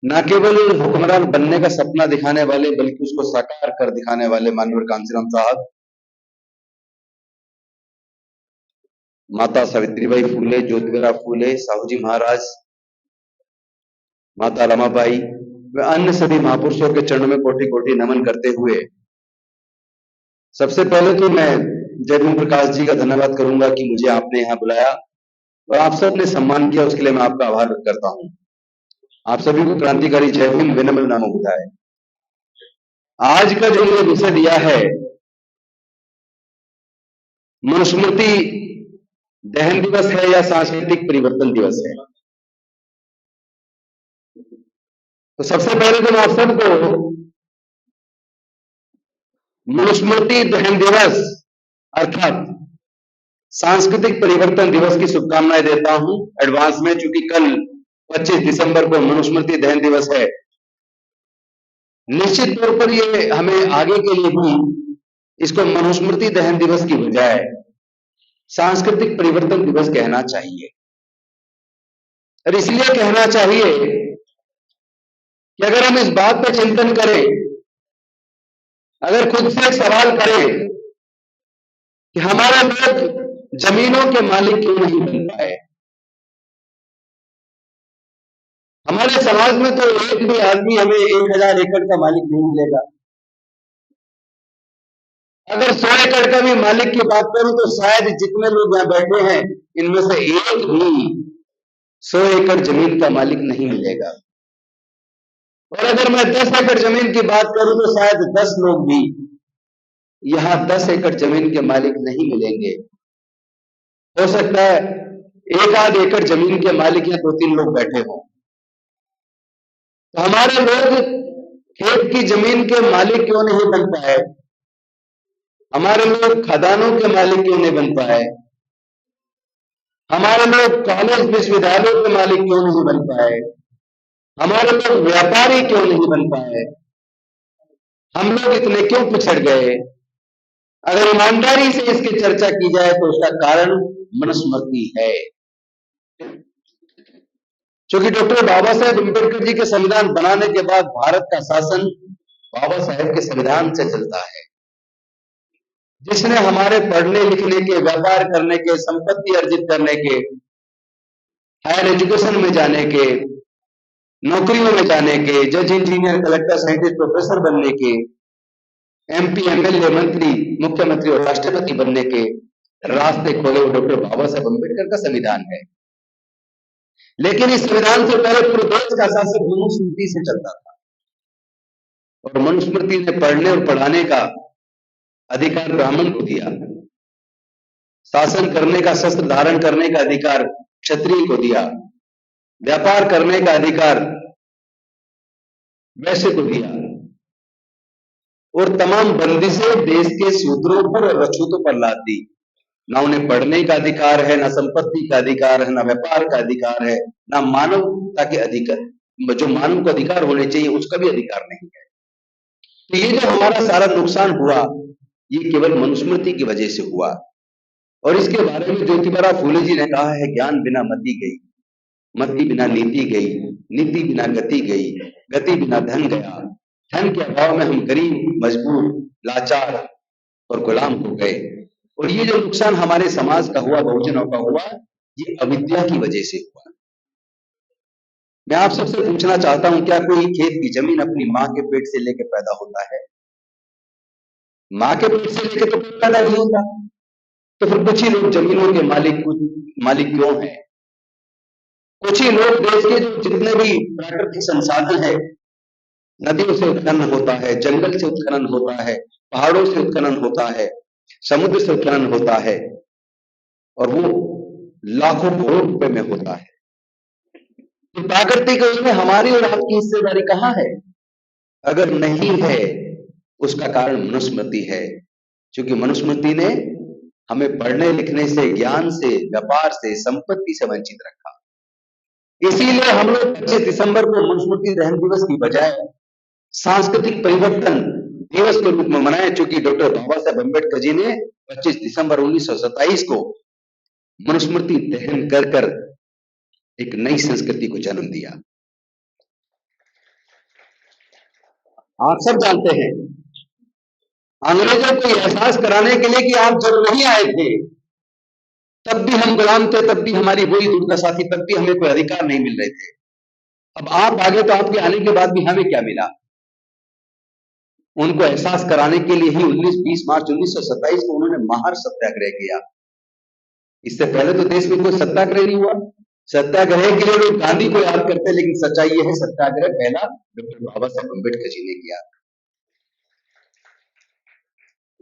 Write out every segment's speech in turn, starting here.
न केवल हुक्मरान बनने का सपना दिखाने वाले बल्कि उसको साकार कर दिखाने वाले माननीय कांशीराम साहब, माता सावित्रीबाई फूले, ज्योतिबा फूले, साहूजी महाराज, माता रमाबाई व अन्य सभी महापुरुषों के चरणों में कोटि कोटि नमन करते हुए सबसे पहले तो मैं जय प्रकाश जी का धन्यवाद करूंगा कि मुझे आपने यहाँ बुलाया और आप सबने सम्मान किया, उसके लिए मैं आपका आभार व्यक्त करता हूँ। आप सभी को क्रांतिकारी जय भीम, विनम्र नाम होता है। आज का जो ये विषय दिया है, मनुस्मृति दहन दिवस है या सांस्कृतिक परिवर्तन दिवस है। तो सबसे पहले तो मैं आप सबको मनुस्मृति दहन दिवस अर्थात सांस्कृतिक परिवर्तन दिवस की शुभकामनाएं देता हूं एडवांस में, चूंकि कल 25 दिसंबर को मनुस्मृति दहन दिवस है। निश्चित तौर पर ये हमें आगे के लिए भी इसको मनुस्मृति दहन दिवस की बजाय सांस्कृतिक परिवर्तन दिवस कहना चाहिए। और इसलिए कहना चाहिए कि अगर हम इस बात पर चिंतन करें, अगर खुद से एक सवाल करें कि हमारा लोग जमीनों के मालिक क्यों नहीं बन पाए। हमारे समाज में तो एक भी आदमी हमें 1000 एकड़ का मालिक नहीं मिलेगा। अगर 100 एकड़ का भी मालिक की बात करूं तो शायद जितने लोग यहां बैठे हैं इनमें से एक भी 100 एकड़ जमीन का मालिक नहीं मिलेगा। और अगर मैं 10 एकड़ जमीन की बात करूं तो शायद 10 लोग भी यहां 10 एकड़ जमीन के मालिक नहीं मिलेंगे। हो सकता है 1 आध एकड़ जमीन के मालिक या 2-3 लोग बैठे हों। तो हमारे लोग खेत की जमीन के मालिक क्यों नहीं बन पाए? हमारे लोग खदानों के मालिक क्यों नहीं बन पाए? हमारे लोग कॉलेज विश्वविद्यालयों के मालिक क्यों नहीं बन पाए? हमारे लोग व्यापारी क्यों नहीं बन पाए? हम लोग इतने क्यों पिछड़ गए? अगर ईमानदारी से इसकी चर्चा की जाए तो उसका कारण मनुस्मृति है। क्योंकि डॉक्टर बाबा साहेब अम्बेडकर जी के संविधान बनाने के बाद भारत का शासन बाबा साहेब के संविधान से चलता है, जिसने हमारे पढ़ने लिखने के, व्यापार करने के, संपत्ति अर्जित करने के, हायर एजुकेशन में जाने के, नौकरियों में जाने के, जज, इंजीनियर, कलेक्टर, साइंटिस्ट, प्रोफेसर बनने के, MP, MLA, मंत्री, मुख्यमंत्री और राष्ट्रपति बनने के रास्ते खोले डॉक्टर बाबा साहेब अम्बेडकर का संविधान है। लेकिन इस संविधान से पहले पूरे देश का शासन मनुस्मृति से चलता था और मनुस्मृति ने पढ़ने और पढ़ाने का अधिकार ब्राह्मण को दिया, शासन करने का, शस्त्र धारण करने का अधिकार क्षत्रिय को दिया, व्यापार करने का अधिकार वैश्य को दिया और तमाम बंदिशें देश के शूद्रों पर और अछूतों पर लाद दी। ना उन्हें पढ़ने का अधिकार है, ना संपत्ति का अधिकार है, ना व्यापार का अधिकार है, ना मानवता के अधिकार, जो मानव को अधिकार होने चाहिए उसका भी अधिकार नहीं है। तो ये जो हमारा सारा नुकसान हुआ ये केवल मनुस्मृति की वजह से हुआ। और इसके बारे में ज्योतिबा फूले जी ने कहा है, ज्ञान बिना मति गई, मति बिना नीति गई, नीति बिना गति गई, गति बिना धन गया, धन के अभाव में हम गरीब, मजबूर, लाचार और गुलाम हो गए। और ये जो नुकसान हमारे समाज का हुआ, बहुजनों का हुआ, ये अविद्या की वजह से हुआ। मैं आप सबसे पूछना चाहता हूं, क्या कोई खेत की जमीन अपनी मां के पेट से लेकर पैदा होता है? मां के पेट से लेकर तो पैदा नहीं होता। तो फिर कुछ ही लोग जमीनों के मालिक क्यों हैं? कुछ ही लोग देश के जो जितने भी प्राकृतिक संसाधन है, नदियों से उत्खनन होता है, जंगल से उत्खनन होता है, पहाड़ों से उत्खनन होता है, समुद्र से उत्खनन होता है और वो लाखों करोड़ रुपए में होता है। तो प्राकृतिक उसमें हमारी और आपकी हिस्सेदारी कहां है? अगर नहीं है उसका कारण मनुस्मृति है, क्योंकि मनुस्मृति ने हमें पढ़ने लिखने से, ज्ञान से, व्यापार से, संपत्ति से वंचित रखा। इसीलिए हम लोग 25 दिसंबर को मनुस्मृति दहन दिवस की बजाय सांस्कृतिक परिवर्तन दिवस के रूप में मनाए, चूंकि डॉक्टर बाबा साहेब अम्बेडकर जी ने 25 दिसंबर 1927 को मनुस्मृति दहन कर एक नई संस्कृति को जन्म दिया। आप सब जानते हैं। अंग्रेजों को एहसास कराने के लिए कि आप जब नहीं आए थे तब भी हम गुलाम थे, तब भी हमारी वही दुर्दशा थी, तब भी हमें कोई अधिकार नहीं मिल रहे थे। अब आप आगे तो आपके आने के बाद भी हमें क्या मिला? उनको एहसास कराने के लिए ही 20 मार्च 1927 को उन्होंने महार सत्याग्रह किया। इससे पहले तो देश में कोई सत्याग्रह नहीं हुआ। सत्याग्रह के लिए लोग गांधी को याद करते हैं, लेकिन सच्चाई यह है सत्याग्रह पहला डॉक्टर बाबा साहेब अम्बेडकर जी ने किया।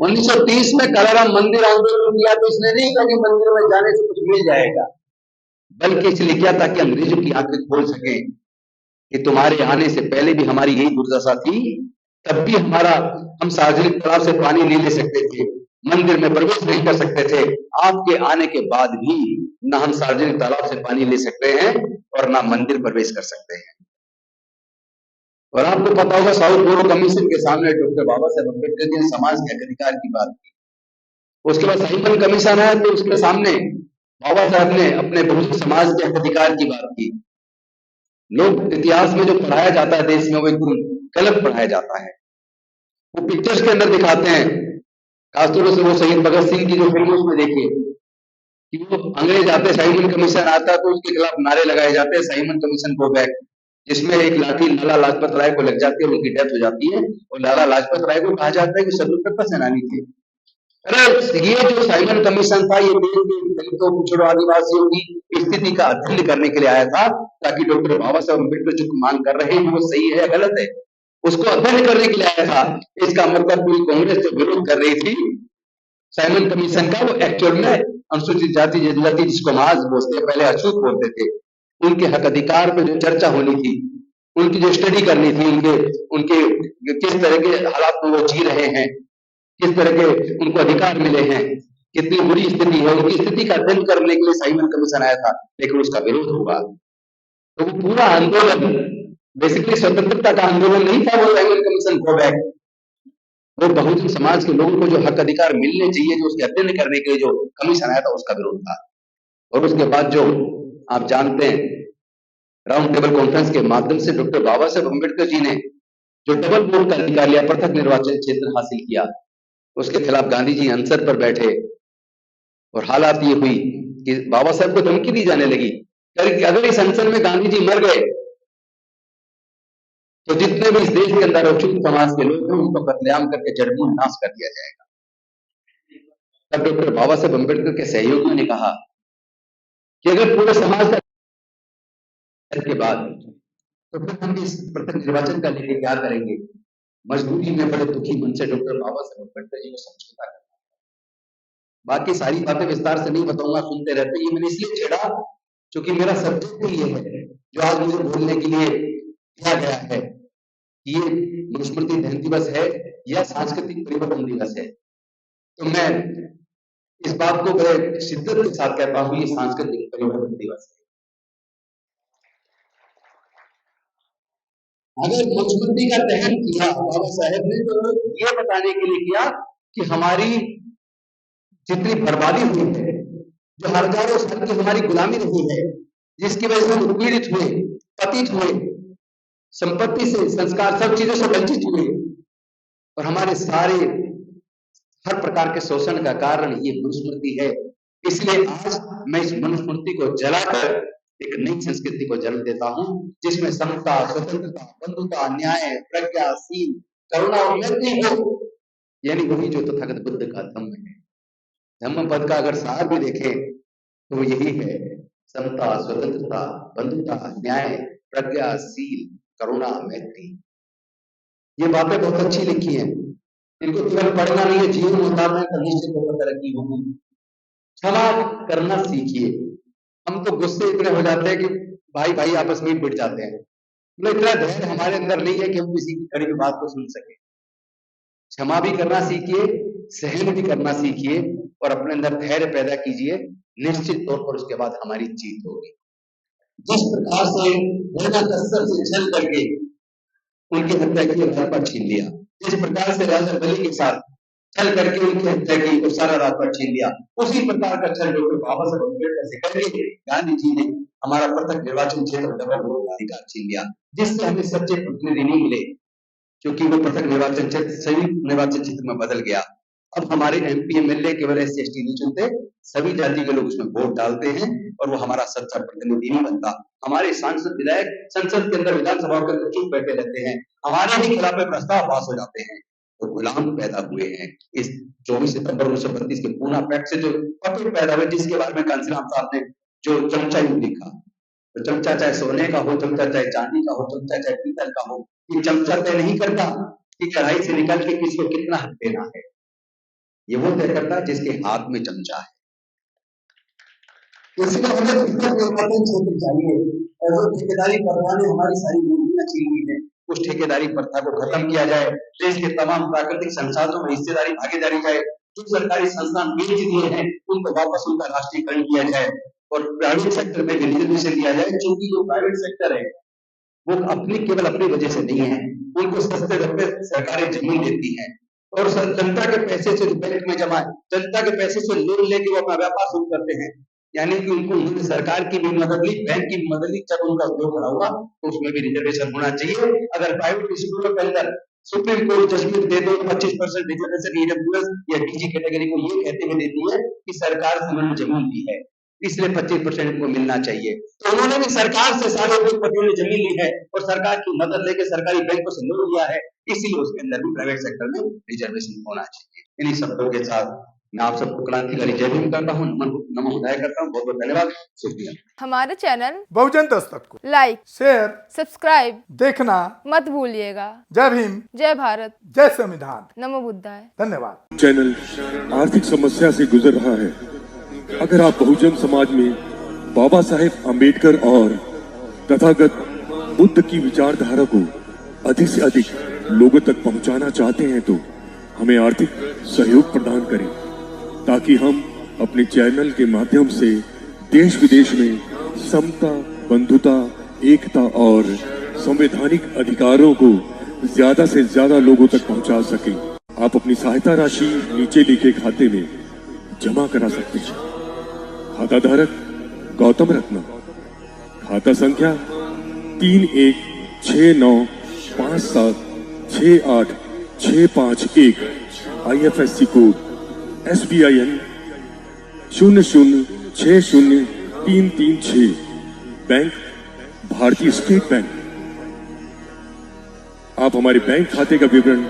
1930 में कालाराम मंदिर आंदोलन किया तो इसने नहीं कहा कि मंदिर में जाने से कुछ मिल जाएगा, बल्कि इसलिए किया ताकि अंग्रेजों की आंखें खोल सके कि तुम्हारे आने से पहले भी हमारी यही दुर्दशा थी, तब भी हम सार्वजनिक तालाब से पानी नहीं ले सकते थे, मंदिर में प्रवेश नहीं कर सकते थे। आपके आने के बाद भी न हम सार्वजनिक तालाब से पानी ले सकते हैं और न मंदिर प्रवेश कर सकते हैं। और आपको पता होगा साउथ बोरो कमीशन के सामने डॉक्टर बाबा साहेब अम्बेडकर जी ने समाज के हक अधिकार की बात की। उसके बाद साइमन कमीशन आया तो उसके सामने बाबा साहब ने अपने बहुजन समाज के हक अधिकार की बात की। लोग इतिहास में जो पढ़ाया जाता है देश में वो एकदम गलत पढ़ाया जाता है। वो पिक्चर्स के अंदर दिखाते हैं, खासतौर से वो शहीद भगत सिंह की जो फिल्म उसमें देखिए कि वो अंग्रेज आते, साइमन कमीशन आता तो उसके खिलाफ नारे लगाए जाते हैं, साइमन कमीशन गो बैक, जिसमें एक लाठी लाला लाजपत राय को लग जाती है, उनकी डेथ हो जाती है और लाला लाजपत राय को कहा जाता है कि स्वतंत्रता सेनानी थे। अरे ये जो साइमन कमीशन था ये देश के दलितों, पिछड़ों, आदिवासियों की स्थिति का अध्ययन करने के लिए आया था, ताकि डॉक्टर बाबा साहब अम्बेडकर जो मांग कर रहे हैं वो सही है या गलत है, उसको अध्ययन करने के लिए आया था। इसका मतलब पूरी कांग्रेस जो विरोध कर रही थी साइमन कमीशन का, वो एक्चुअल में अनुसूचित जाति जनजाति जिसको माज बोलते हैं, पहले अछूत बोलते थे, उनके हक अधिकार पर जो चर्चा होनी थी, उनकी जो स्टडी करनी थी, उनके किस तरह के हालात में वो जी रहे हैं, किस तरह के उनको अधिकार मिले हैं, कितनी बुरी स्थिति है, उनकी स्थिति का अध्ययन करने के लिए साइमन कमीशन आया था, लेकिन उसका विरोध हुआ। तो वो पूरा आंदोलन बेसिकली स्वतंत्रता का आंदोलन नहीं था, वो साइमन कमीशन गो बैक, वो बहुजन समाज के लोगों को जो हक अधिकार मिलने चाहिए, जो उसके अध्ययन करने के लिए जो कमीशन आया था, उसका विरोध था। और उसके बाद जो आप जानते हैं राउंड टेबल कॉन्फ्रेंस के माध्यम से डॉक्टर बाबा साहेब अम्बेडकर जी ने जो डबल बोर्ड का अधिकार लिया, पृथक निर्वाचन क्षेत्र हासिल किया, उसके खिलाफ गांधी जी अनशन पर बैठे और हालात ये हुई कि बाबा साहब को धमकी दी जाने लगी कि अगर इस अनशन में गांधी जी मर गए तो जितने भी इस देश के अंदर अछूत समाज के लोग हैं उनको कत्लेआम करके जड़मूल नाश कर दिया जाएगा। तब डॉक्टर बाबा साहब अम्बेडकर के सहयोगियों ने कहा कि अगर पूरे समाज का के बाद तो फिर हम इस पृथक निर्वाचन का लेके क्या करेंगे। मजबूरी में बड़े दुखी मन से डॉक्टर बाबा साहब अम्बेडकर जी को समझौता करना। बाकी सारी बातें विस्तार से नहीं बताऊंगा, सुनते रहते। ये मैंने इसलिए छेड़ा क्योंकि मेरा सब्जेक्ट ही ये है जो आज मुझे बोलने के लिए दिया गया है। ये मनुस्मृति दहन दिवस है या सांस्कृतिक परिवर्तन दिवस है, तो मैं इस बात को बड़े शिद्दत के साथ कहता हूं, ये सांस्कृतिक परिवर्तन दिवस है। अगर मनुस्मृति का दहन किया बाबा साहेब ने तो ये बताने के लिए किया कि हमारी जितनी बर्बादी हुई है, जो हजारों साल की हमारी गुलामी रही है, जिसकी वजह से हम उत्पीड़ित हुए, पतित हुए, संपत्ति से, संस्कार, सब चीजों से वंचित हुए और हमारे सारे हर प्रकार के शोषण का कारण ये मनुस्मृति है। इसलिए आज मैं इस मनुस्मृति को जलाकर एक नई संस्कृति को जन्म देता हूं, जिसमें समता, स्वतंत्रता, बंधुता, न्याय, प्रज्ञा, शील, करुणा और मैत्री हो, यानी वही जो तथागत बुद्ध का धम्म है। धम्म पद का अगर सार भी देखें तो यही है, समता, स्वतंत्रता, बंधुता, न्याय, प्रज्ञा, शील, करुणा, मैत्री। ये बातें बहुत अच्छी लिखी हैं, इनको केवल पढ़ना नहीं है, जीवन में उतारना है तो निश्चित तौर पर तरक्की होगी। क्षमा करना सीखिए। हम तो गुस्से इतने हो जाते हैं कि भाई भाई आपस में ही पिट जाते हैं, मतलब इतना धैर्य हमारे अंदर नहीं है कि हम किसी की कड़ी हुई बात को सुन सके। क्षमा भी करना सीखिए, सहन भी करना सीखिए और अपने अंदर धैर्य पैदा कीजिए, निश्चित तौर पर उसके बाद हमारी जीत होगी। जिस प्रकार से राजा कसर से छल करके उनकी हत्या की और राजपाट छीन लिया, जिस प्रकार से राजा बलि के साथ छल करके उनकी हत्या की और सारा राजपाट छीन लिया, उसी प्रकार का छल डॉक्टर बाबा साहब अम्बेडकर से करके गांधी जी ने हमारा पृथक निर्वाचन क्षेत्र डबल बोर्ड का अधिकार छीन लिया, जिससे हमें सच्चे प्रतिनिधि नहीं मिले। क्योंकि वो पृथक निर्वाचन क्षेत्र संयुक्त निर्वाचन क्षेत्र में बदल गया। अब हमारे एमपी एमएलए केवल एससी एसटी नहीं चुनते, सभी जाति के लोग उसमें वोट डालते हैं और वो हमारा सच्चा प्रतिनिधि नहीं बनता। हमारे सांसद विधायक संसद के अंदर विधानसभा के अंदर चुप बैठे रहते हैं, हमारे ही खिलाफ प्रस्ताव पास हो जाते हैं। तो गुलाम पैदा हुए हैं। इस 24 सितंबर 1932 के पूना पैक्ट से जो पपेट पैदा हुए, जिसके बारे में कांसीराम साहब ने जो चमचा युग लिखा, तो चमचा चाहे सोने का हो, चमचा चाहे चांदी का हो, चमचा चाहे पीतल का हो, ये चमचा तय नहीं करता कि कढ़ाई से निकल के किसको कितना हक देना है। ये वो तय करता है जिसके हाथ में चमचा है। इसलिए हमें निर्वाचन क्षेत्र चाहिए और वो ठेकेदारी प्रथा ने हमारी सारी नीतियां छीन ली है। उस ठेकेदारी प्रथा को खत्म किया जाए, देश के तमाम प्राकृतिक संसाधनों में हिस्सेदारी भागीदारी जाए, जो सरकारी संस्थान बेच दिए हैं उनको वापस उनका राष्ट्रीयकरण किया जाए और प्राइवेट सेक्टर में भी रिजर्वेशन दिया जाए। क्योंकि जो प्राइवेट सेक्टर है वो अपनी केवल अपनी वजह से नहीं है, उनको सस्ते दर पे सरकारें जमीन देती हैं और जनता के पैसे से बैंक में जमा है, जनता के पैसे से लोन लेके वो अपना व्यापार शुरू करते हैं। यानी कि उनको सरकार की भी मदद ली, बैंक की भी मदद ली, जब उनका उद्योग खड़ा हुआ तो उसमें भी रिजर्वेशन होना चाहिए। अगर प्राइवेट स्कूलों के अंदर सुप्रीम कोर्ट जजमेंट दे दो 25% रिजर्वेशन ईडब्ल्यूएस या डीजी कैटेगरी को ये कहते हुए देती है कि सरकार से उन्होंने जमीन दी है, इसलिए 25% को मिलना चाहिए। तो उन्होंने भी सरकार से सारे उद्योगपतियों ने जमीन ली है और सरकार की मदद लेकर सरकारी बैंकों से लोन लिया है, इसीलिए उसके अंदर भी प्राइवेट सेक्टर में रिजर्वेशन होना चाहिए। इन्हीं शब्दों के साथ मैं आप सबको क्रांतिकारी जय भीम करता हूँ, नमो बुद्धाय करता हूँ। बहुत बहुत धन्यवाद, शुक्रिया। हमारे चैनल बहुजन दस्तक को लाइक, शेयर, सब्सक्राइब देखना मत भूलिएगा। जय भीम, जय भारत, जय संविधान, नमो बुद्धाय। धन्यवाद। चैनल आर्थिक समस्या से गुजर रहा है। अगर आप बहुजन समाज में बाबा साहेब अम्बेडकर और तथागत बुद्ध की विचारधारा को अधिक से अधिक लोगों तक पहुंचाना चाहते हैं तो हमें आर्थिक सहयोग प्रदान करें, ताकि हम अपने चैनल के माध्यम से देश विदेश में समता, बंधुता, एकता और संवैधानिक अधिकारों को ज्यादा से ज्यादा लोगों तक पहुंचा सकें। आप अपनी सहायता राशि नीचे लिखे खाते में जमा करा सकते हैं। खाता धारक गौतम रत्न, खाता संख्या 316957686551, IFSC कोड SBIN 0060336, बैंक भारतीय स्टेट बैंक। आप हमारे बैंक खाते का विवरण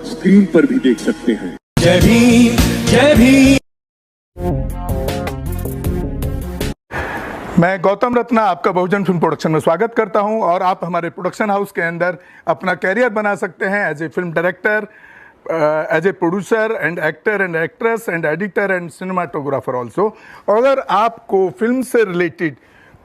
स्क्रीन पर भी देख सकते हैं। जय भीम, जय भीम। मैं गौतम रत्ना आपका बहुजन फिल्म प्रोडक्शन में स्वागत करता हूं और आप हमारे प्रोडक्शन हाउस के अंदर अपना कैरियर बना सकते हैं as a film director, as a producer and actor and actress and editor and cinematographer also. अगर आपको फिल्म से रिलेटेड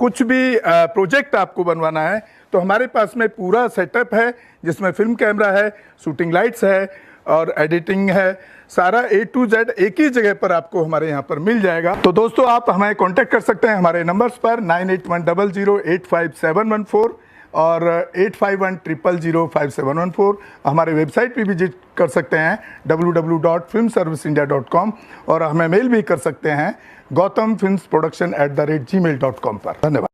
कुछ भी प्रोजेक्ट आपको बनवाना है तो हमारे पास में पूरा सेटअप है, जिसमें फिल्म कैमरा है, शूटिंग लाइट्स है और एडिटिंग है। सारा A to Z एक ही जगह पर आपको हमारे यहाँ पर मिल जाएगा। तो दोस्तों आप हमें कांटेक्ट कर सकते हैं हमारे नंबर्स पर 9810085714 और 8510005714। हमारे वेबसाइट पे विजिट कर सकते हैं www.filmserviceindia.com और हमें मेल भी कर सकते हैं gautamfilmsproduction@gmail.com पर। धन्यवाद।